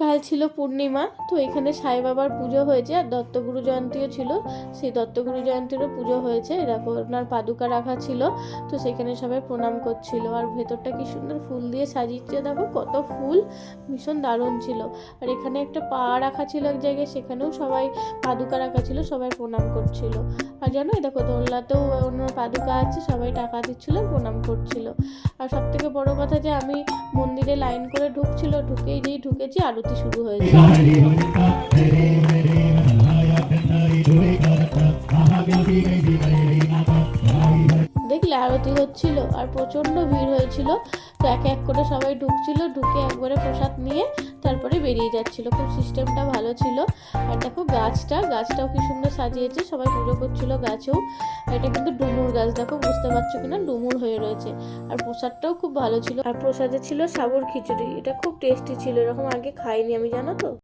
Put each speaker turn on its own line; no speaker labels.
কাল ছিল পূর্ণিমা, তো এখানে সাই বাবার পুজো হয়েছে আর দত্তগুরু জয়ন্তীও ছিল। সেই দত্তগুরু জয়ন্তীরও পুজো হয়েছে। দেখো ওনার পাদুকা রাখা ছিল, তো সেখানে সবাই প্রণাম করছিল। আর ভেতরটা কি সুন্দর ফুল দিয়ে সাজিয়েছে, দেখো কত ফুল, ভীষণ দারুণ ছিল। আর এখানে একটা পা রাখা ছিল এক জায়গায়, সেখানেও সবাই পাদুকা রাখা ছিল, সবাই প্রণাম করছিল। আর জানো দেখো দোলনাতেও ওনার পাদুকা আছে, সবাই টাকা দিচ্ছিল, প্রণাম করছিল। আর সব থেকে বড় কথা যে আমি মন্দিরে লাইন করে ঢুকেই যেই ঢুকেছি আরতি শুরু হয়েছে। দেখলে আরতি হচ্ছিল আর প্রচণ্ড ভিড় হয়েছিল। তো এক এক করে সবাই ঢুকছিল, ঢুকে একবারে প্রসাদ নিয়ে তারপরে বেরিয়ে যাচ্ছিল। খুব সিস্টেমটা ভালো ছিল। আর দেখো গাছটাও কি সুন্দর সাজিয়েছে, সবাই পুজো করছিল গাছেও। এটা কিন্তু ডুমুর গাছ, দেখো বুঝতে পারছো কিনা, ডুমুর হয়ে রয়েছে। আর প্রসাদটাও খুব ভালো ছিল। আর প্রসাদে ছিল সাবুর খিচুড়ি, এটা খুব টেস্টি ছিল, এরকম আগে খাইনি আমি, জানো তো।